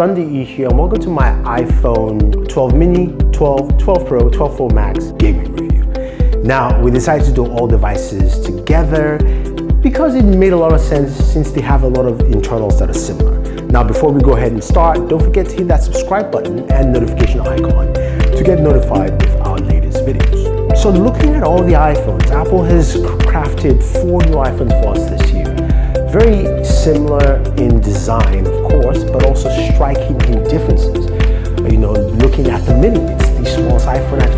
Thunder E here, and welcome to my iPhone 12 mini, 12, 12 Pro, 12 Pro Max gaming review. Now, we decided to do all devices together because it made a lot of sense since they have a lot of internals that are similar. Now, before we go ahead and start, don't forget to hit that subscribe button and notification icon to get notified with our latest videos. So looking at all the iPhones, Apple has crafted 4 new iPhones for us this year. Very similar in design, of course, but also striking in differences. You know, looking at the mini, it's the smallest iPhone at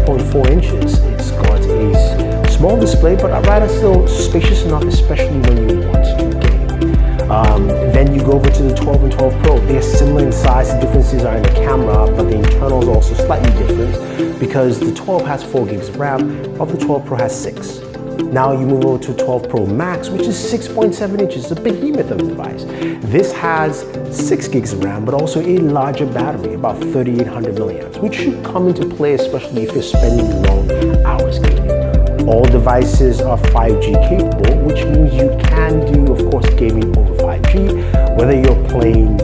5.4 inches. It's got a small display, but rather still spacious enough, especially when you want to game. Then you go over to the 12 and 12 Pro. They're similar in size. The differences are in the camera, but the internal is also slightly different because the 12 has 4 gigs of RAM, while the 12 Pro has 6. Now you move over to 12 Pro Max, which is 6.7 inches, a behemoth of a device. This has 6 gigs of RAM, but also a larger battery, about 3,800 milliamps, which should come into play, especially if you're spending long hours gaming. All devices are 5G capable, which means you can do, of course, gaming over 5G, whether you're playing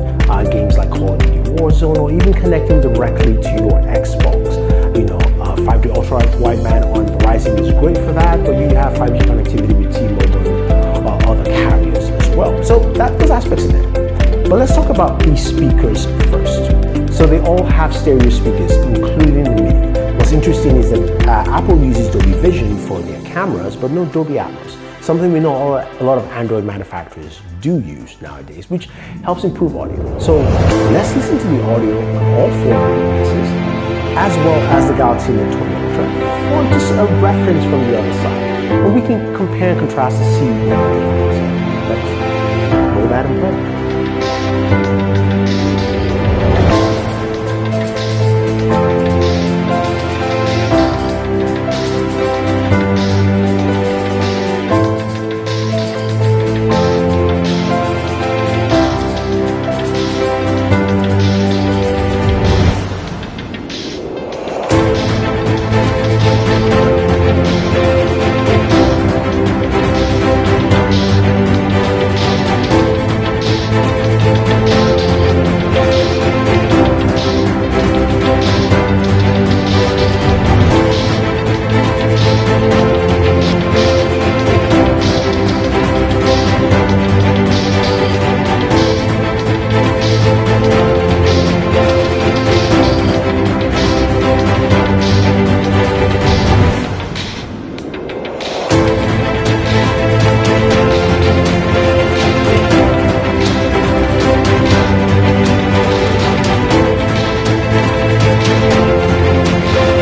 games like Call of Duty Warzone or even connecting directly to your Xbox. You know, 5G ultra wideband on Verizon is great for that, but you have 5G connectivity with T-Mobile or other carriers as well. So those aspects are there. But let's talk about these speakers first. So they all have stereo speakers, including the mini. What's interesting is that Apple uses Dolby Vision for their cameras, but no Dolby Atmos. Something we know a lot of Android manufacturers do use nowadays, which helps improve audio. So let's listen to the audio on all 4 devices, as well as the Galaxy Note 20 Ultra, or just a reference from the other side. And we can compare and contrast to see what the difference is. Let's roll that and play.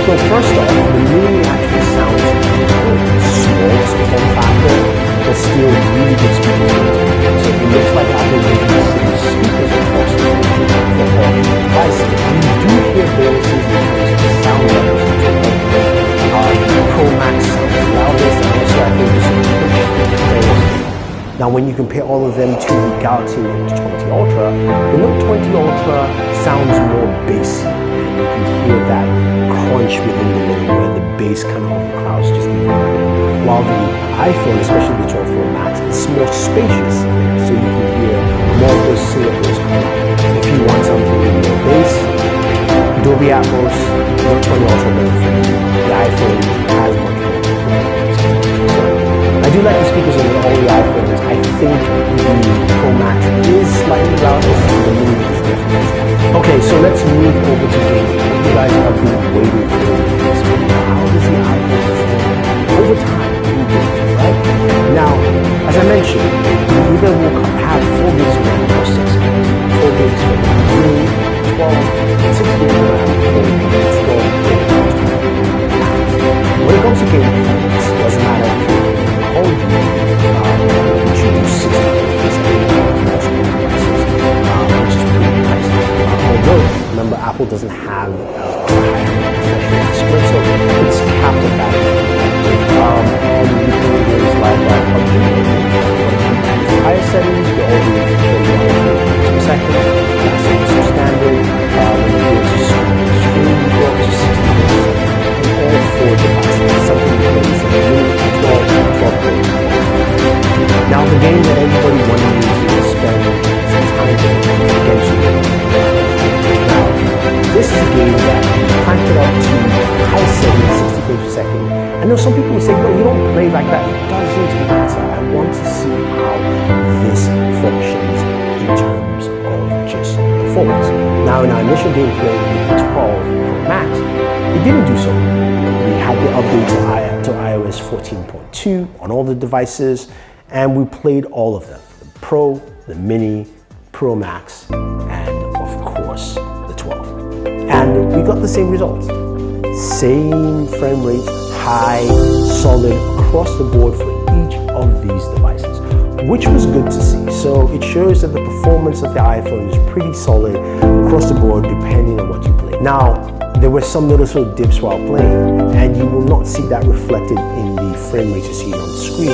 So first off, the mini actually sounds good. Small, it's a form factor, but still really good speakers. So it looks like Apple is using the same speakers across for all the devices. You do hear variances in terms of sound levels. The Pro Max sounds loudest, and also I think there's some pitch. Now when you compare all of them to the Galaxy Note 20 Ultra, the Note 20 Ultra sounds more bassy. You can hear that crunch within the middle where the bass kind of overcrowds just the middle. While the iPhone, especially the 12 Pro Max, is more spacious there, so you can hear more of those syllables come out. If you want something with more bass, Dolby Atmos, Note 20 Ultra benefit. The iPhone has much more. So I do like the speakers on all the iPhones. I think the Pro Max is slightly louder, and the mini is definitely. Okay, so let's move over to gaming. You guys have been waiting for this. How does the iPhone perform over time in gaming, right? Now, as I mentioned, you either will have 4 gigs of RAM or 6 gigs. 4 gigs for the mini, 12, 6 gigs of RAM for the 12 gigs. When it comes to gaming performance, it doesn't matter if you're Call of Duty, which you use 60 gigs, which is pretty nice. Although, remember, Apple doesn't have a high display, so it's capped at that. And you can do things like PUBG. Higher settings, you're only 31 frames per second. That's also standard. When you go to stream, you go up to 60 frames per second. And all 4 devices, something that is a mini 12 Pro. Now, the game that everybody wanted to spend some time with, against this is a game that you crank it up to the highest setting, 60 frames per second. I know some people will say, no, you don't play like that. It doesn't matter. I want to see how this functions in terms of just performance. Now, in our initial gameplay with the 12 Pro Max, it didn't do so well. We had the update to iOS 14.2 on all the devices, and we played all of them. The Pro, the Mini, Pro Max, and of course, the 12. And we got the same results. Same frame rates, high, solid, across the board for each of these devices, which was good to see. So it shows that the performance of the iPhone is pretty solid across the board, depending on what you play. Now, there were some noticeable dips while playing, and you will not see that reflected in the frame rate you see on the screen.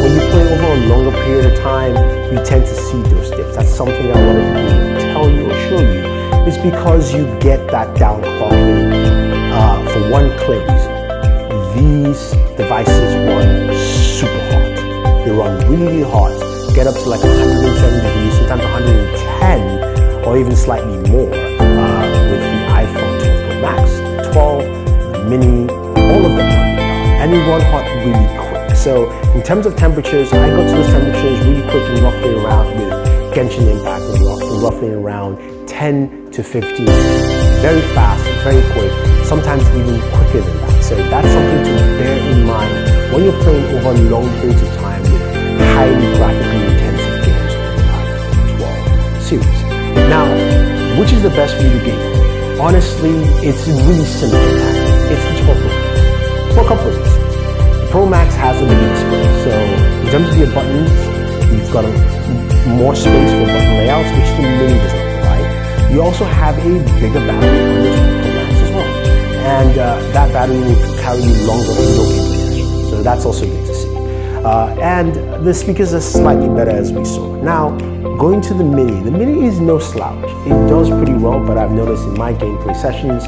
When you play over a longer period of time, you tend to see those dips. That's something that a lot of people will tell you or show you. It's because you get that downclocking for one clear reason. These devices run super hot. They run really hot, get up to like 107 degrees, sometimes 110, or even slightly more with the iPhone 12 Pro Max, 12, the Mini, all of them run really hot. And they run hot really quick. So in terms of temperatures, I got to those temperatures really quick and roughly around with Genshin Impact and roughly around 10 to 15. Very fast, very quick, sometimes even quicker than that. So that's something to bear in mind when you're playing over long periods of time with highly graphically intensive games on the iPhone 12 series. Now, which is the best for you to game? Honestly, it's really simple. It's the 12 Pro Max for a couple of reasons. The Pro Max has a bigger display, so in terms of your buttons, you've got more space for button layouts, which the Mini does not provide. You also have a bigger battery on the 12 Pro Max as well, and that battery will carry you longer indoor gaming sessions, so that's also good to see. And the speakers are slightly better, as we saw. Now, going to the Mini is no slouch. It does pretty well, but I've noticed in my gameplay sessions,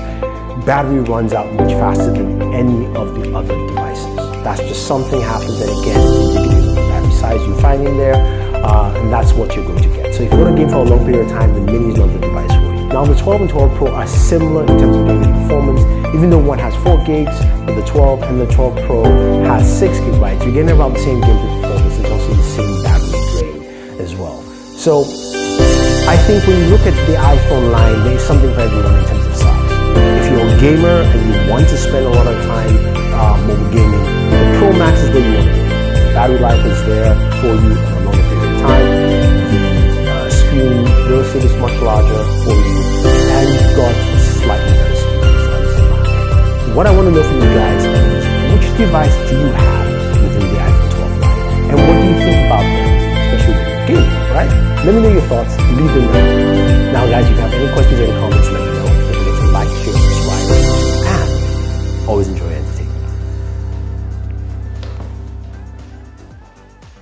battery runs out much faster than any of the other devices. That's just something happens, and again, it's indicative of the battery size you find in there, and that's what you're going to get. So if you want to game for a long period of time, the Mini is not the device for you. Now, the 12 and 12 Pro are similar in terms of gaming performance, even though one has 4 gigs with the 12 and the 12 Pro has 6 gigabytes. You're getting about the same gameplay performance. It's also the same battery drain as well. So I think when you look at the iPhone line, there's something for everyone in terms of size. If you're a gamer and you want to spend a lot of time mobile gaming, the Pro Max is where you want to be. Battery life is there for you on a longer period of time. The screen real estate is much larger for you, and you've got slightly better speakers. What I want to know from you guys is, which device do you have within the iPhone 12 line, and what do you think about them, especially when you're gaming, right? Let me know your thoughts. Leave them down. Now, guys, if you have any questions or any comments, let me know.